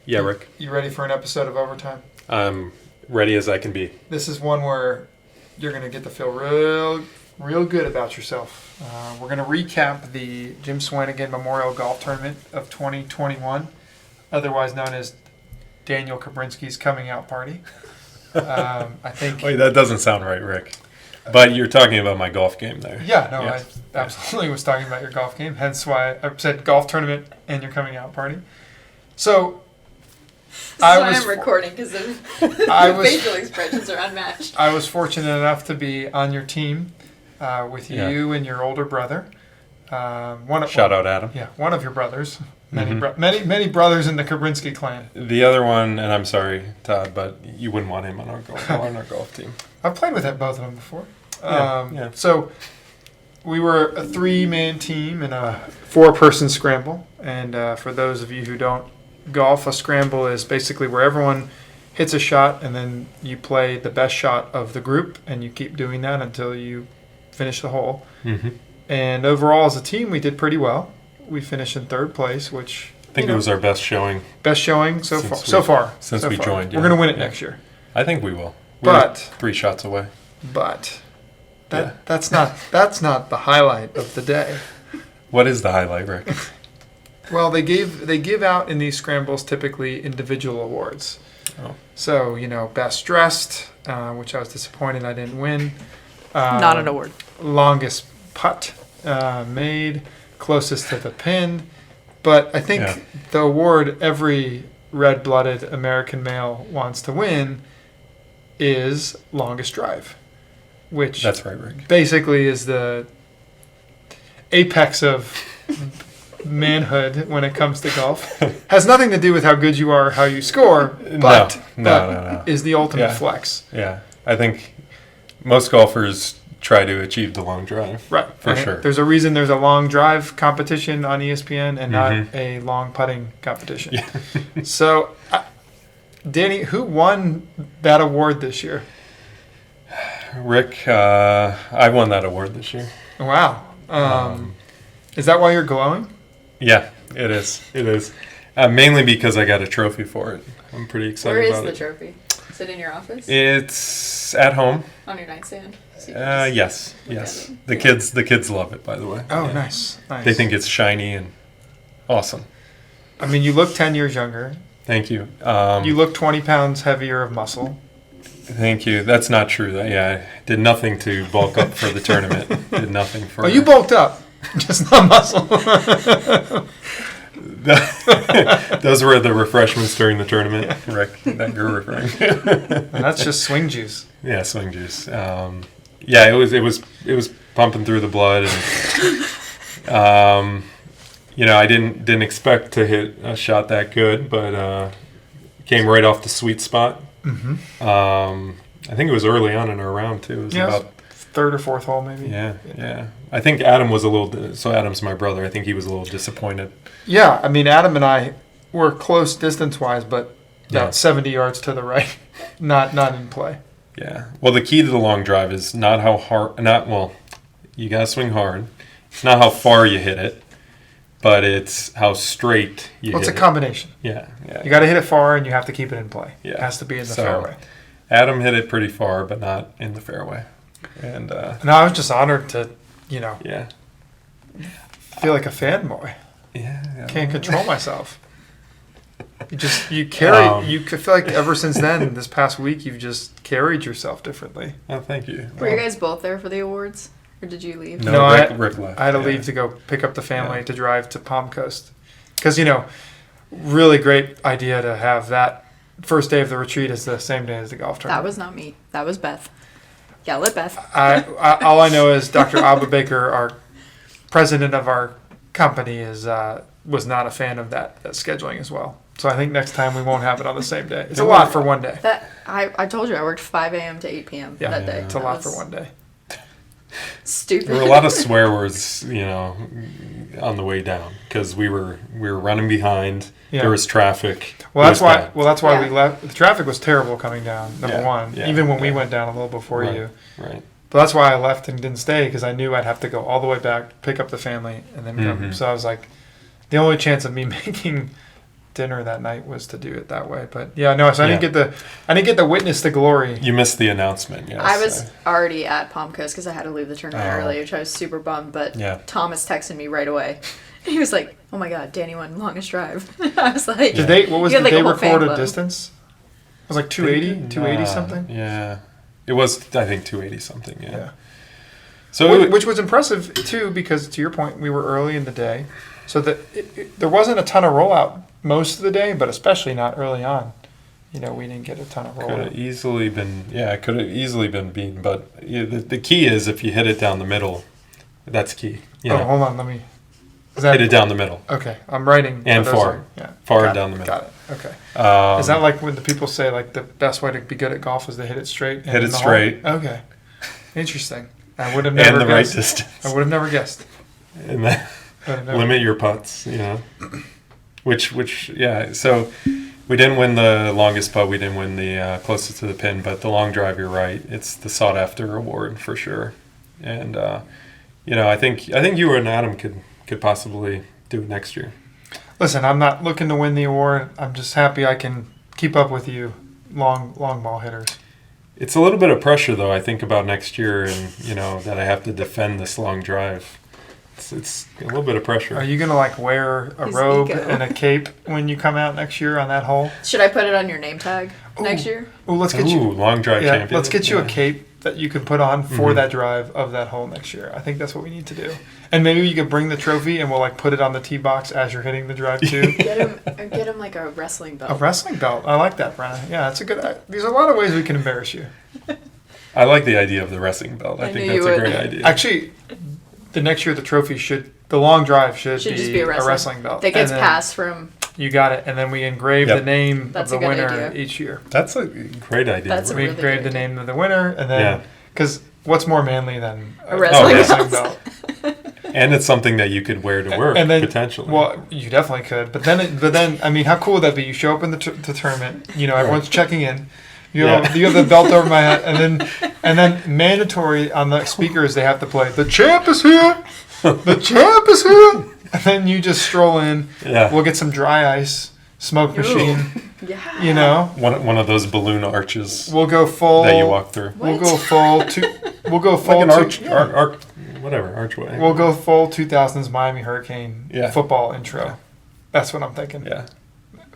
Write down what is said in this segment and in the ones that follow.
Yeah, Rick. You ready for an episode of Overtime? I'm ready as I can be. This is one where you're going to get to feel real good about yourself. We're going to recap the Jim Swanigan Memorial Golf Tournament of 2021, otherwise known as Daniel Kabrinsky's coming out party. I think. Wait, that doesn't sound right, Rick. But you're talking about my golf game there. Yeah, no, Yes. I absolutely was talking about your golf game. Hence why I said golf tournament and your coming out party. So. This is why I'm recording, because the facial expressions are unmatched. I was fortunate enough to be on your team with you and your older brother. Shout out Adam. Yeah, one of your brothers. Many brothers in the Kabrinsky clan. The other one, and I'm sorry, Todd, but you wouldn't want him on our golf team. I've played with both of them before. Yeah. So we were a 3-man team in a 4-person scramble. And for those of you who don't golf, a scramble is basically where everyone hits a shot and then you play the best shot of the group and you keep doing that until you finish the hole. Mm-hmm. And overall as a team we did pretty well. We finished in 3rd place, which I think it was our best showing. Best showing so far. Since we joined. We're going to win it next year. I think we will. We're 3 shots away. But that's not the highlight of the day. What is the highlight, Rick? Well, they give out in these scrambles typically individual awards. Oh. So, best dressed, which I was disappointed I didn't win. Not an award. Longest putt made, closest to the pin. But I think the award every red-blooded American male wants to win is longest drive, which that's right, Rick. Basically is the apex of manhood when it comes to golf. Has nothing to do with how good you are, how you score, but no. Is the ultimate flex. Yeah, I think most golfers try to achieve the long drive. Right, for sure. There's a reason there's a long drive competition on ESPN and not a long putting competition. Yeah. So, Danny, who won that award this year? Rick, I won that award this year. Wow. Is that why you're glowing? Yeah, it is. It is. Mainly because I got a trophy for it. I'm pretty excited about it. Where is the trophy? Is it in your office? It's at home. On your nightstand? So Yes. The kids love it, by the way. Oh, nice. They think it's shiny and awesome. I mean, you look 10 years younger. Thank you. You look 20 pounds heavier of muscle. Thank you. That's not true. I did nothing to bulk up for the tournament. Did nothing for. Oh, you bulked up, just not muscle. Those were the refreshments during the tournament, Rick, that you're referring to. And that's just swing juice. Yeah, swing juice. It was pumping through the blood, and I didn't expect to hit a shot that good, but came right off the sweet spot. Mm-hmm. I think it was early on in our round too. It was about 3rd or 4th hole, maybe. Yeah. I think Adam was a little. So Adam's my brother. I think he was a little disappointed. Yeah, I mean, Adam and I were close distance-wise, but about 70 yards to the right, not in play. Yeah. Well, the key to the long drive is not how hard. You gotta swing hard. It's not how far you hit it, but it's how straight you hit it. It's a combination. Yeah. You got to hit it far, and you have to keep it in play. Yeah. It has to be in the fairway. Adam hit it pretty far, but not in the fairway. And I was just honored to, Yeah. feel like a fanboy. Yeah. Can't control myself. You carry. You feel like ever since then, this past week, you've just carried yourself differently. Oh, thank you. Were you guys both there for the awards, or did you leave? No, Rick left. I had to leave to go pick up the family to drive to Palm Coast, because really great idea to have that first day of the retreat is the same day as the golf tournament. That was not me. That was Beth. Yell at Beth. All I know is Dr. Abba Baker, our president of our company, was not a fan of that scheduling as well. So I think next time we won't have it on the same day. It's a lot for one day. I told you I worked 5 a.m. to 8 p.m. that day. It's a lot for one day. Stupid. There were a lot of swear words, on the way down because we were running behind. Yeah. There was traffic. Well, that's why we left. The traffic was terrible coming down. Number one, Yeah. even when we went down a little before you. Right. But that's why I left and didn't stay, because I knew I'd have to go all the way back, pick up the family, and then come. So I was like, the only chance of me making dinner that night was to do it that way. But yeah, no, so I didn't get to witness the glory. You missed the announcement. Yes, I was already at Palm Coast because I had to leave the tournament early, which I was super bummed. But Thomas texted me right away. He was like, "Oh my God, Danny won longest drive." I was like, "Did they? What was the they recorded distance? It was like 280 something." Yeah, it was. I think 280 something. Yeah. So which was impressive too, because to your point, we were early in the day, so that there wasn't a ton of rollout most of the day, but especially not early on. We didn't get a ton of rollout. Could have easily been, it could have easily been beaten, but the key is if you hit it down the middle, that's key. Hold on, let me. Hit it down the middle. Okay, I'm writing. And far. Far and down the middle. Got it. Okay. Is that like when the people say like the best way to be good at golf is to hit it straight? Hit it straight. Okay. Interesting. I would have never guessed. Right distance. I would have never guessed. And then limit your putts, Which, so we didn't win the longest putt. We didn't win the closest to the pin, but the long drive, you're right. It's the sought-after award for sure. And, I think you and Adam could possibly do it next year. Listen, I'm not looking to win the award. I'm just happy I can keep up with you long ball hitters. It's a little bit of pressure, though, I think about next year and, that I have to defend this long drive. It's a little bit of pressure. Are you going to, wear a robe and a cape when you come out next year on that hole? Should I put it on your name tag next year? Let's get you long drive champion. Let's get you a cape that you can put on for that drive of that hole next year. I think that's what we need to do. And maybe you could bring the trophy and we'll put it on the tee box as you're hitting the drive too. Get him like a wrestling belt. A wrestling belt. I like that, Brenna. Yeah, that's a good. There's a lot of ways we can embarrass you. I like the idea of the wrestling belt. I think that's a great idea. Actually, the next year the trophy the long drive should just be a wrestling belt that gets passed from. You got it, and then we engrave the name of the winner each year. That's a great idea. We engrave the name of the winner, and then because what's more manly than a wrestling belt? And it's something that you could wear to work, and then, potentially. Well, you definitely could. But then, I mean, how cool would that be? You show up in the tournament, everyone's checking in. You have the belt over my head, and then mandatory on the speakers they have to play, "The champ is here! The champ is here!" And then you just stroll in. Yeah. We'll get some dry ice, smoke machine. Yeah. One of those balloon arches. We'll go full that you walk through. We'll go full like an archway. We'll go full 2000s Miami Hurricane football intro. That's what I'm thinking. Yeah.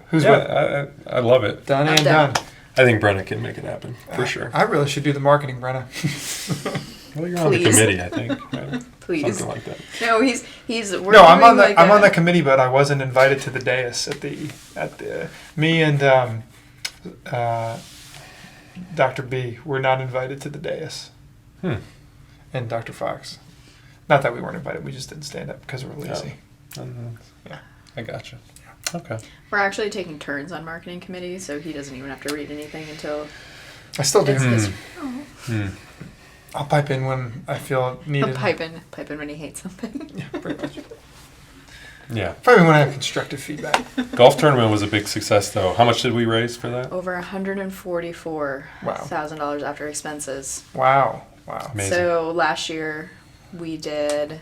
Who's with? I love it. Done and done. I think Brenna can make it happen for sure. I really should do the marketing, Brenna. Well, you're on the committee, I think. Right? Please. Something like that. No, he's. No, I'm on the committee, but I wasn't invited to the dais at the. Me and Dr. B were not invited to the dais. And Dr. Fox. Not that we weren't invited, we just didn't stand up because we're lazy. Yeah, I gotcha. Okay. We're actually taking turns on marketing committee, so he doesn't even have to read anything until. I still do. I'll pipe in when I feel needed. He'll pipe in when he hates something. Yeah, pretty much. Yeah. Probably when I have constructive feedback. Golf tournament was a big success, though. How much did we raise for that? Over $144,000 after expenses. Wow. Amazing. So last year we did,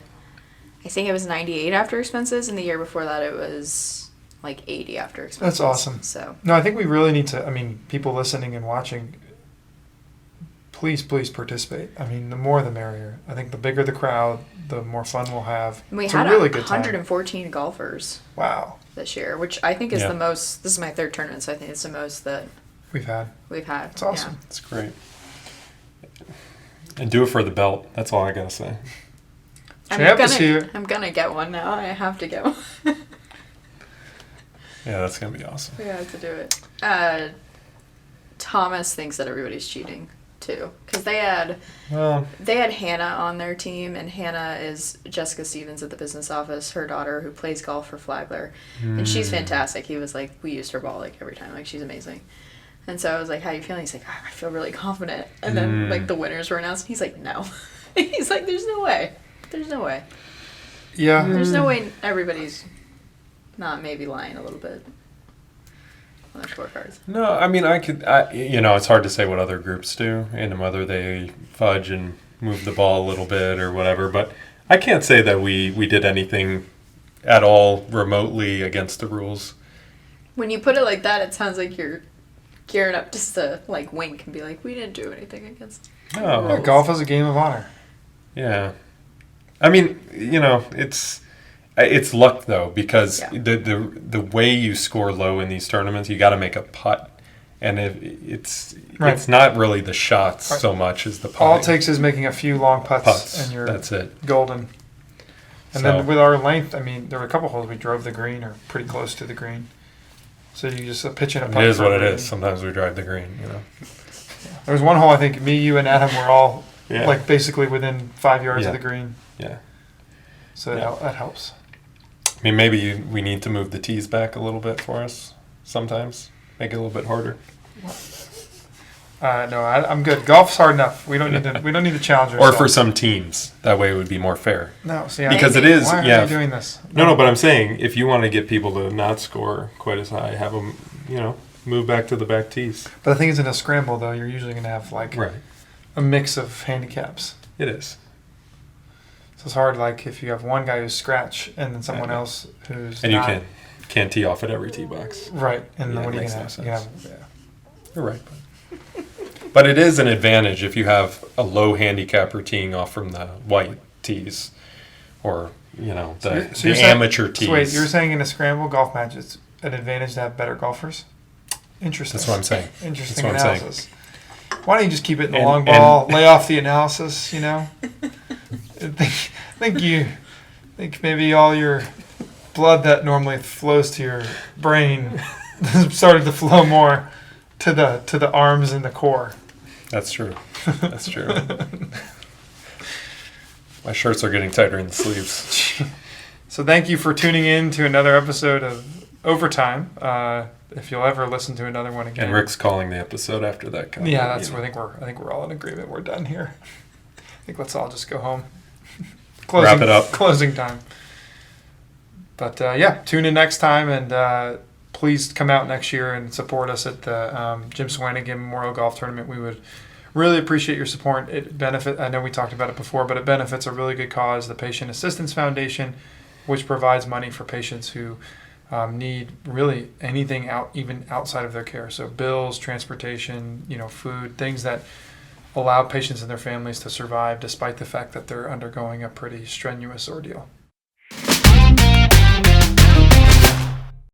I think it was 98 after expenses, and the year before that it was like 80 after expenses. That's awesome. So no, I think we really need to. I mean, people listening and watching. Please participate. I mean, the more the merrier. I think the bigger the crowd, the more fun we'll have. We it's had a really good 114 time. Golfers. Wow. This year, which I think is the most. This is my third tournament, so I think it's the most that we've had. It's awesome. Yeah. It's great. And do it for the belt. That's all I gotta say. Champ is here. I'm gonna get one now. I have to get one. Yeah, that's gonna be awesome. We have to do it. Thomas thinks that everybody's cheating too, because they had Hannah on their team, and Hannah is Jessica Stevens at the business office, her daughter, who plays golf for Flagler, and she's fantastic. He was like, we used her ball every time, she's amazing. And so I was like, how are you feeling? He's like, I feel really confident. And then the winners were announced. He's like, no. He's like, there's no way. Yeah. There's no way everybody's not maybe lying a little bit on their scorecards. No, I mean, it's hard to say what other groups do and whether they fudge and move the ball a little bit or whatever, but I can't say that we did anything at all remotely against the rules. When you put it like that, it sounds like you're gearing up just to like wink and be like, "We didn't do anything against." Oh, Golf is a game of honor. yeah. I mean, it's luck though, because the way you score low in these tournaments, you got to make a putt, and it's not really the shots so much as the putting. All it takes is making a few long putts. And you're That's it. golden. And then with our length, I mean, there were a couple holes we drove the green or pretty close to the green. So you just pitch in a putt. It is what it is. Sometimes we drive the green, There was one hole, I think, me, you, and Adam were all Yeah. like basically within 5 yards Yeah. of the green. Yeah. So that helps. I mean, maybe we need to move the tees back a little bit for us sometimes. Make it a little bit harder. No, I'm good. Golf's hard enough. We don't need to challenge Or ourselves. for some teams. That way it would be more fair. No, see, Because it is, why are we doing this? No, but I'm saying if you want to get people to not score quite as high, have them, move back to the back tees. But the thing is, in a scramble, though, you're usually going to have like Right. a mix of handicaps. It is. So it's hard, like if you have one guy who's scratch and then someone I know. else who's And not. you can't tee off at every tee box. Right, and Yeah, then what it are you makes going no to have? sense. You're right. But it is an advantage if you have a low handicapper teeing off from the white tees, or So the you're saying- amateur tees. So wait, you're saying in a scramble golf match, it's an advantage to have better golfers? Interesting. That's what I'm saying. Interesting That's what I'm saying. analysis. Why don't you just keep it in the And- long ball, lay off the analysis, I think maybe all your blood that normally flows to your brain started to flow more to the arms and the core. That's true. That's true. My shirts are getting tighter in the sleeves. So thank you for tuning in to another episode of Overtime. If you'll ever listen to another one again. And Rick's calling the episode after that. Comment, Yeah, that's what I think we're all in agreement. We're done here. I think let's all just go home. Wrap it up. Closing time. But tune in next time, and please come out next year and support us at the Jim Swanigan Memorial Golf Tournament. We would really appreciate your support. I know we talked about it before, but it benefits a really good cause, the Patient Assistance Foundation, which provides money for patients who need really anything even outside of their care. So bills, transportation, food, things that allow patients and their families to survive despite the fact that they're undergoing a pretty strenuous ordeal.